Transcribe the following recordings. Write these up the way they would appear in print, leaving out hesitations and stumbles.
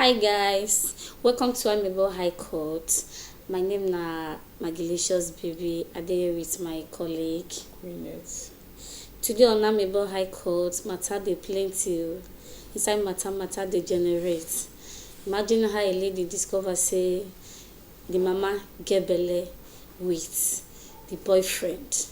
Hi guys, welcome to Amebo High Court. My name na Magilicious Baby. I dey with my colleague. Minutes. Today on Amebo High Court, matter dey plenty. Inside matter dey generate. Imagine how a lady discover say the mama get belle with the boyfriend.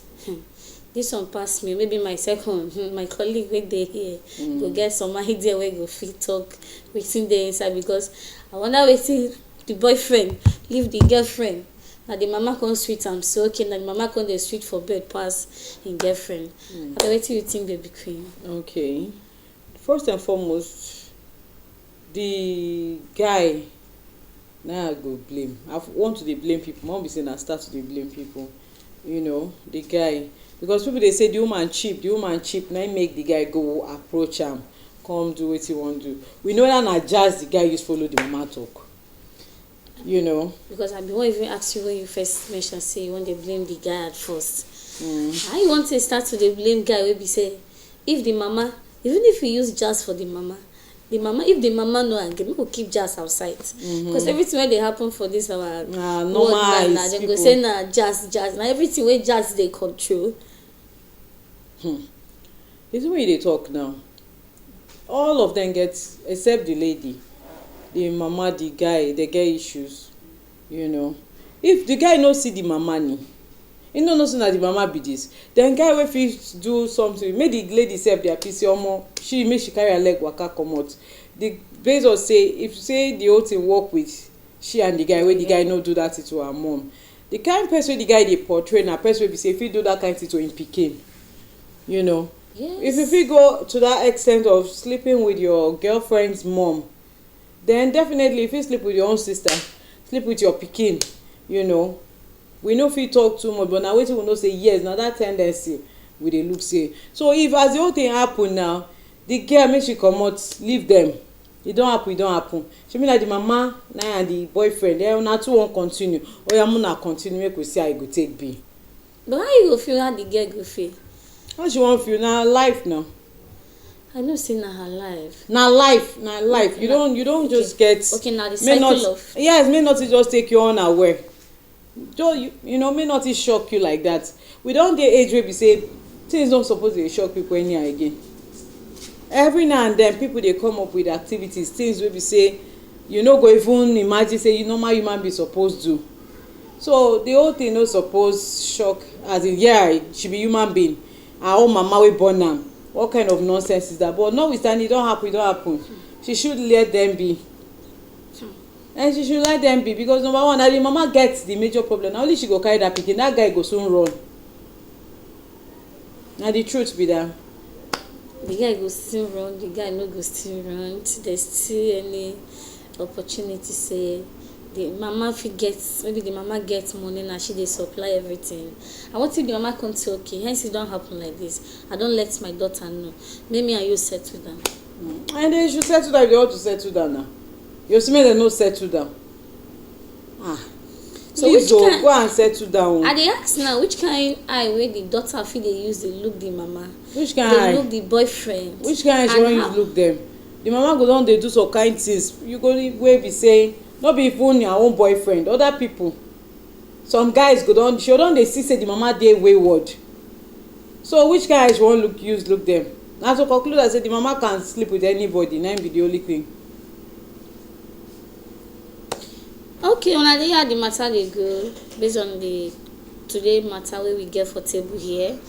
This one pass me, maybe my second, my colleague wey dey here go get some idea wey go fit talk wetin dey inside, because I wonder wetin the boyfriend leave the girlfriend. Na the mama come sweet am so okay, na the mama come dey sweet for bed pass im girlfriend. Abeg wetin you think, baby queen? Okay. First and foremost, the guy now I go blame. I want to dey blame people. I wan be say na start to dey blame people. You know, the guy, because people dey say the woman cheap, na im make the guy go approach am, come do wetin he wan do. We know that na just the guy use follow the mama talk. You know. Because I bin wan even ask you when you first mention say you wan dey blame the guy at first. How you want to start to dey blame guy wey be say if the mama, even if you use jazz for the mama, if the mama no agree, make we keep jazz outside. Because everything wey dey happen for this our world now, dem go say na jazz, na everything wey jazz dey control. This way they talk now. All of them get, except the lady, the mama, the guy, they get issues. You know, if the guy no see the mama ni, he no know say na the mama be this. Then guy wey fit do something, make the lady sef dey happy say omo, she make she carry her leg waka comot. The based on say if say the whole thing work with she and the guy, wey the guy no do that thing to her mom, the kind person wey the guy dey portray na person wey be say fit do that kind thing to him pikin. You know. Yes. If you fit go to that extent of sleeping with your girlfriend's mom, then definitely if you sleep with your own sister, sleep with your pikin, you know, we no fit talk too much, but na wetin we know say yes, na that tendency we dey look say. So if as the whole thing happen now, the girl make she comot, leave them. E don happen. She mean like the mama na and the boyfriend, una two wan continue. Oya una continue, make we see how e go take be. But how you go feel, how the girl go feel? How she wan feel? Na life now. I know say na her life. Na life. You don't just get. Okay, now the cycle of. Yes, may not just take you unaware. Just you know, may not it shock you like that. We don dey age wey be say things don't suppose dey shock people anyhow again. Every now and then people dey come up with activities, things wey be say you no go even imagine say you normal human being suppose do. So the whole thing no suppose shock, as in yeah, she be human being. Her own mama wey born am. What kind of nonsense is that? But notwithstanding, it don't happen. She should let them be. And she should let them be, because number one, na the mama gets the major problem. Na only she go carry that pikin, that guy go soon run. Na the truth be that. The guy go still run, the guy no go still run. There's still any opportunity say the mama fit get, maybe the mama gets money and she dey supply everything. I want if the mama come say okay, hence it don't happen like this. I don't let my daughter know. Maybe and you settle down. And they should settle down if they want to settle down now. You see me, they no settle down. So please go and settle down. I dey ask now, which kind eye wey the daughter fit dey use dey look the mama? Which kind eye? Dey look the boyfriend. Which kind eye she wan use look them? The mama go don dey do some kind things. You go wey be saying no be even your own boyfriend, other people. Some guys go don, she don dey see say the mama dey wayward. So which kind eye she wan use look them? Na to conclude I say the mama can sleep with anybody, na im be the only thing. Okay, una dey hear the matter dey go based on the today matter wey we get for table here,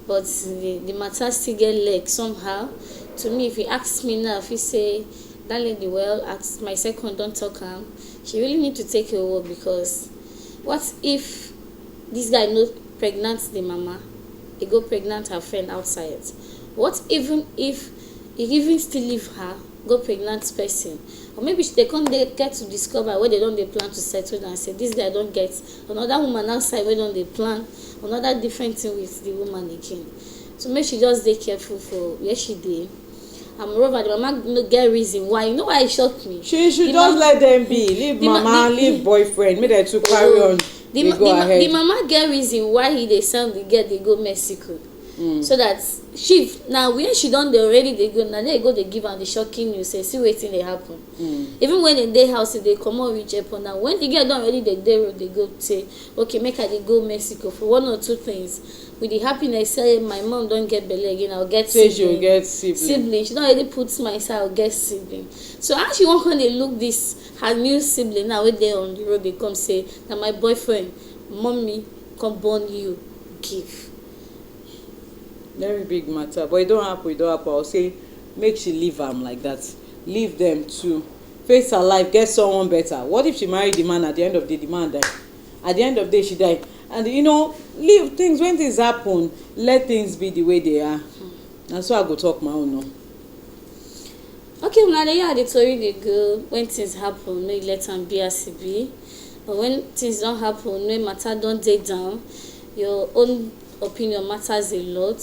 but the matter still get leg somehow. To me, if you ask me now, if you say that lady well, ask my second don talk am, she really need to take a walk, because what if this guy no pregnant the mama, he go pregnant her friend outside? What even if he even still leave her, go pregnant person? Or maybe they can't get to discover where they don't they plan to settle down and say this guy don't get another woman outside where don't they plan another different thing with the woman again. So make she just stay careful for where she did. And moreover, the mama no get reason why. You know why it shocked me? She should just let them be. Leave mama, leave boyfriend. Make them to carry on. The mama get reason why he they send the girl they go Mexico. so that she now where she don dey already dey go na there go dey give am the shocking news say see wetin dey happen. Even when dem dey house e dey comot reach airport. Now when the girl don already dey road dey go say okay make I dey go Mexico for one or two things with the happiness say my mom don get belle again, I go get say she go get sibling. She don already put mind say I go get sibling. So how she wan come dey look this her new sibling now wey dey on the road dey come say na my boyfriend mommy come born you give. Very big matter, but e don happen. I will say make she leave am like that. Leave them too, face her life, get someone better. What if she marry the man, at the end of the day the man die? At the end of the day she die. And leave things. When things happen, let things be the way they are. And so I go talk my own now. Okay, una dey hear the tori dey go. When things happen, make let am be as e be. But when things don happen, when matter don dey down, your own opinion matters a lot.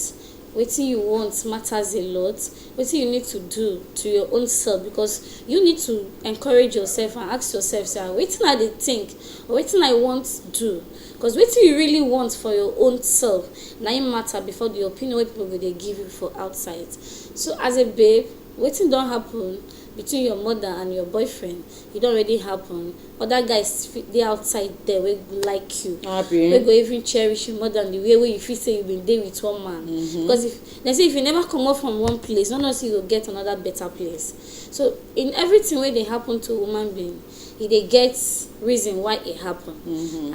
Wetin you want matters a lot. Wetin you need to do to your own self, because you need to encourage yourself and ask yourself say wetin I dey think or wetin I want to do, because wetin you really want for your own self na im matter before the opinion wey people go dey give you for outside. So as a babe, wetin don happen between your mother and your boyfriend, e don already happen. Other guys dey outside there wey go like you, wey go even cherish you more than the way wey you feel say you been dey with one man. Because if dem say if you never comot from one place, no know say you go get another better place. So in everything wey dey happen to human being, e dey get reason why e happen.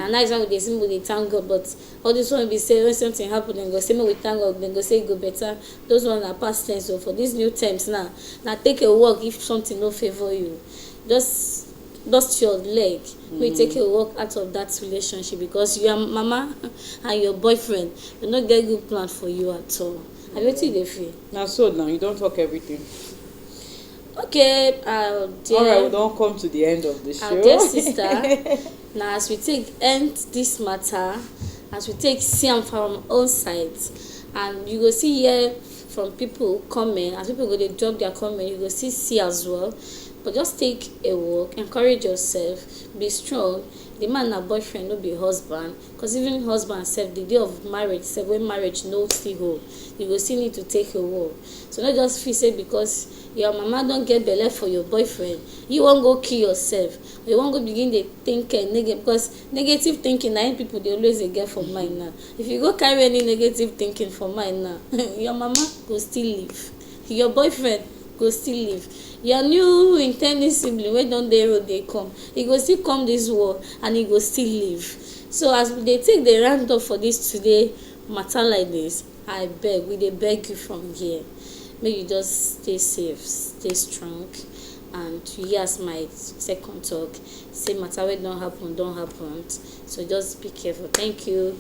And that is why we dey simply dey thank God. But all this one be say when something happen dem go say make we thank God, dem go say e go better. Those ones na past tense. So for these new times now, na take a walk if something no favour you. Just dust your leg, make you take a walk out of that relationship, because your mama and your boyfriend dey no get good plan for you at all. Abi wetin you dey feel? Na so now you don talk everything. Okay, alright, we don come to the end of the show. Our dear sister, na as we take end this matter, as we take see am from our own side, and you go see here from people comment, as people go dey drop their comment, you go see as well. But just take a walk, encourage yourself, be strong. The man na boyfriend, no be husband, because even husband sef, the day of marriage sef, when marriage no still hold, you go still need to take a walk. So no just feel say because your mama don get belle for your boyfriend, you wan go kill yourself, or you wan go begin dey think negative, because negative thinking na im people dey always dey get for mind now. If you go carry any negative thinking for mind now, your mama go still live, your boyfriend go still live, your new intending sibling wey don dey road dey come, e go still come this world and e go still live. So as we dey take the round up for this today matter like this, I beg, we dey beg you from here, make you just stay safe, stay strong. And you hear as my second talk say matter wey don happen, so just be careful. Thank you.